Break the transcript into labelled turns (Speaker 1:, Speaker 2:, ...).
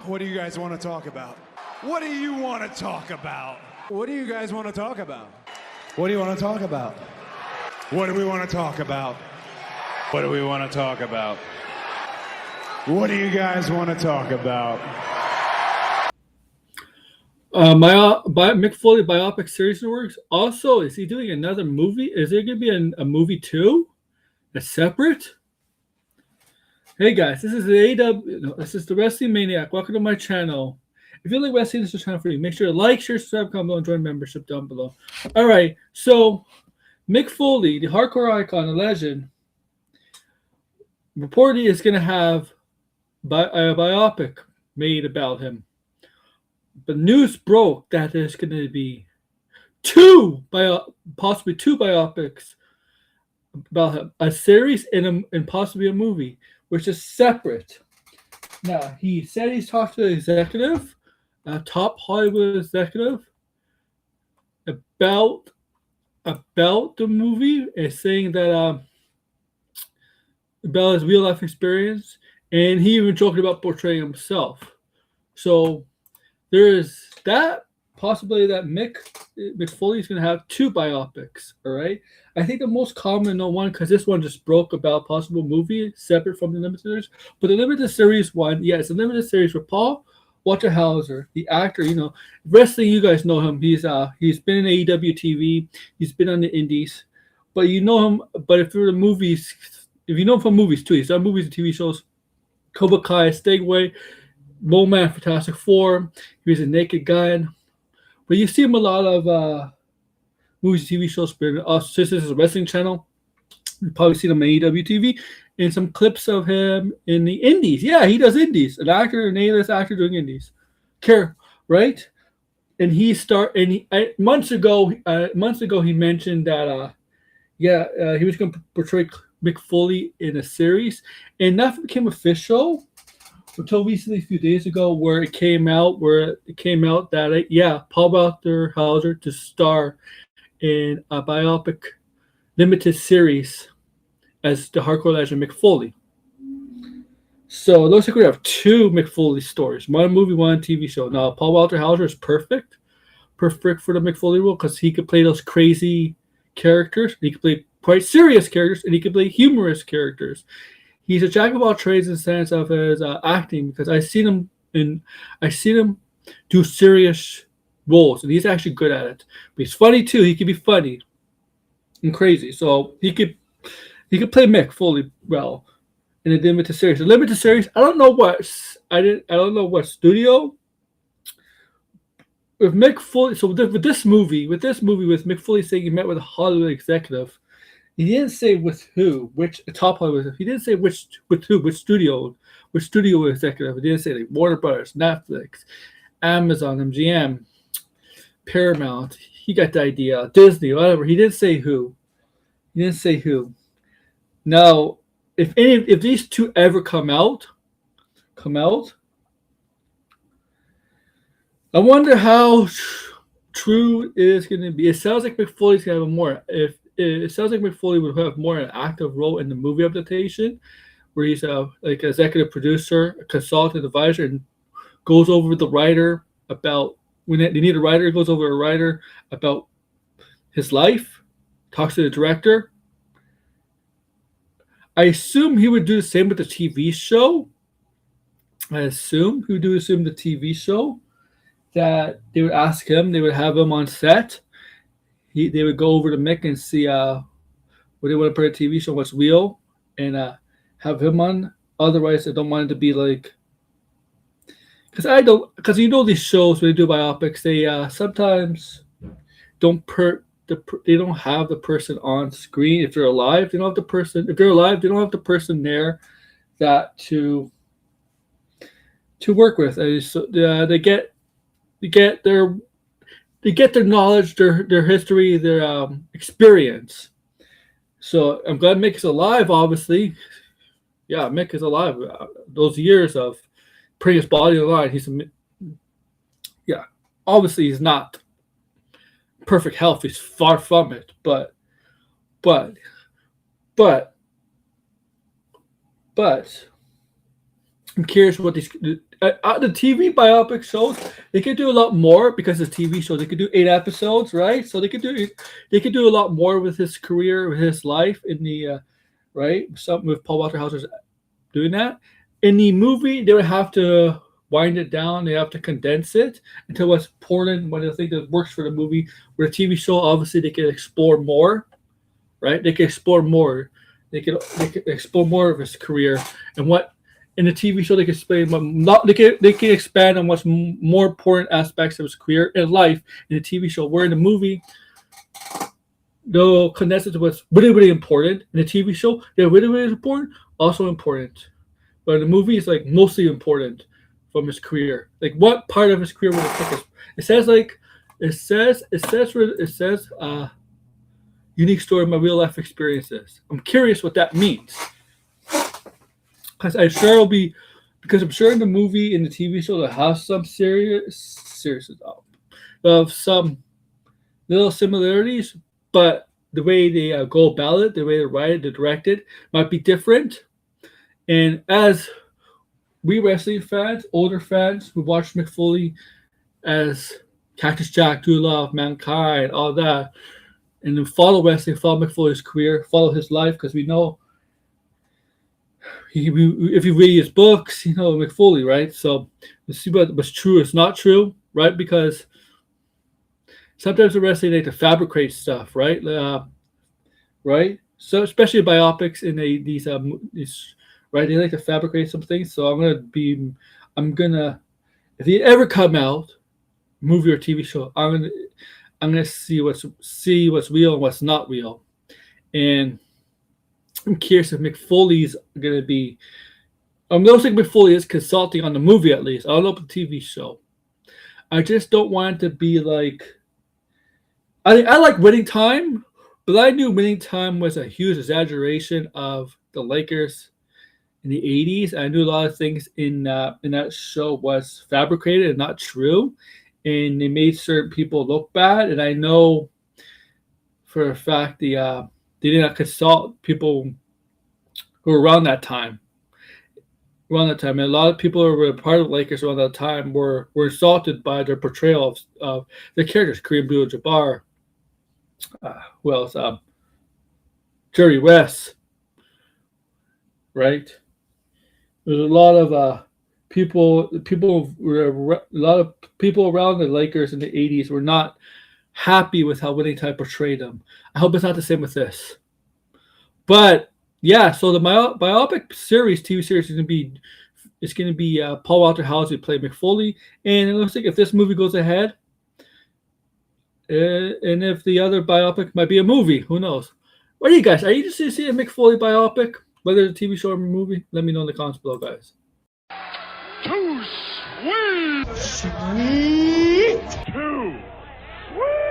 Speaker 1: What do you guys want to talk about? What do you want to talk about? What do you guys want to talk about? What do you want to talk about? What do we want to talk about? What do we want to talk about? What do you guys want to talk about?
Speaker 2: Mick Foley biopic series in the works. Also, is he doing another movie? Is there going to be a movie too? A separate? Hey guys, this is the this is the Wrestling Maniac. Welcome to my channel. If you like wrestling, this is the channel for you. Make sure to like, share, subscribe, comment below, and join membership down below. All right, so Mick Foley, the hardcore icon, the legend, reportedly is going to have a biopic made about him. But news broke that there's going to be possibly two biopics about him, a series and possibly a movie, which is separate. Now, he said he's talked to an executive, a top Hollywood executive, about the movie, and saying that about his real life experience, and he even joked about portraying himself. So there is that possibility that Mick Foley is going to have two biopics. All right, I think the most common one, because this one just broke about possible movie separate from the limited series, but the limited series one, it's a limited series with Paul Walter Hauser, the actor. You know, wrestling, you guys know him. He's been in AEW TV. He's been on the Indies, but you know him. But if you're the movies, if you know him from movies too, he's done movies and TV shows. Cobra Kai, Stingray, Moment, Fantastic Four. He was a Naked Gun. But you see him a lot of movies and TV shows. Since this is a wrestling channel, you've probably seen him on AEW TV and some clips of him in the Indies. Yeah, he does Indies. An A-list actor doing Indies. Right? And months ago he mentioned that he was going to portray Mick Foley in a series, and nothing became official until recently, a few days ago, where it came out that Paul Walter Hauser to star in a biopic limited series as the hardcore legend Mick Foley. So it looks like we have two Mick Foley stories, one movie, one TV show. Now, Paul Walter Hauser is perfect for the Mick Foley role, because he could play those crazy characters. He could play quite serious characters, and he could play humorous characters. He's a jack of all trades in the sense of his acting, because I've seen him do serious roles, and he's actually good at it. But he's funny too. He can be funny and crazy, so he could play Mick Foley well in a limited series. The limited series, I don't know what studio with Mick Foley. So with this movie, with Mick Foley saying he met with a Hollywood executive. He didn't say with who, which top Hollywood. He didn't say which studio executive. He didn't say like Warner Brothers, Netflix, Amazon, MGM, Paramount. He got the idea. Disney, whatever. He didn't say who. Now, if these two ever come out, I wonder how true it is going to be. It sounds like Mick Foley's going to have more. It sounds like Mick Foley would have more an active role in the movie adaptation, where he's like an executive producer, a consultant advisor, and goes over the writer about when they need a writer. Goes over a writer about his life, talks to the director. I assume he would do the same with the TV show. That they would ask him, they would have him on set. They would go over to Mick and see what they want to put a TV show, what's real, and have him on. Otherwise, I don't want it to be like, because you know these shows when they do biopics, they sometimes don't they don't have the person on screen. If they're alive, they don't have the person. If they're alive, they don't have the person there that to work with. So they get their knowledge, their history, their experience. So I'm glad Mick is alive, obviously. Yeah, Mick is alive. Those years of putting his body on the line, obviously he's not perfect health. He's far from it. But I'm curious what these the TV biopic shows, they could do a lot more because it's TV show. They could do 8 episodes, right? So they could do a lot more with his career, with his life in the right. Something with Paul Walter Hauser's doing that. In the movie, they would have to wind it down. They have to condense it into what's important. What I think that works for the movie. Where a TV show, obviously, they can explore more, right? They can explore more. They can explore more of his career and what in the TV show they can explain. But not they can expand on what's more important aspects of his career and life in the TV show. Where in the movie, they'll condense it to what's really, really important in the TV show. They're really, really important, also important. But in the movie, it's like mostly important from his career. Like what part of his career would it take us? It says unique story of my real life experiences. I'm curious what that means. Because I'm sure in the movie, in the TV show, they'll have some serious of some little similarities, but the way they go about it, the way they write it, they direct it, might be different. And as we wrestling fans, older fans who watched Mick Foley as Cactus Jack, Do Love, Mankind, all that, and then follow wrestling, follow Mick Foley's career, follow his life, because we know if you read his books, you know Mick Foley, right? So let's see what's true, it's not true, right? Because sometimes the wrestling they like to fabricate stuff, right? Right? So especially biopics in these right, they like to fabricate some things. So I'm gonna if they ever come out, movie or TV show, I'm gonna see what's real and what's not real. And I'm curious if Mick Foley's gonna be. I don't think Mick Foley is consulting on the movie at least. I don't know about the TV show. I just don't want it to be like. I like Winning Time, but I knew Winning Time was a huge exaggeration of the Lakers in the 80s. I knew a lot of things in that show was fabricated and not true, and they made certain people look bad. And I know for a fact they did not consult people who were around that time. And a lot of people who were part of the Lakers around that time were insulted by their portrayal of their characters. Kareem Abdul-Jabbar, who else? Jerry West, right? There's a lot of people around the Lakers in the 80s were not happy with how Winning Time portrayed them. I hope it's not the same with this. But yeah, so the biopic series, TV series, is going to be Paul Walter Hauser play Mick Foley, and it looks like if this movie goes ahead, and if the other biopic might be a movie, who knows? What do you guys? Are you interested to see a Mick Foley biopic, whether it's a TV show or a movie? Let me know in the comments below, guys.
Speaker 3: Too sweet. Sweet. Too sweet.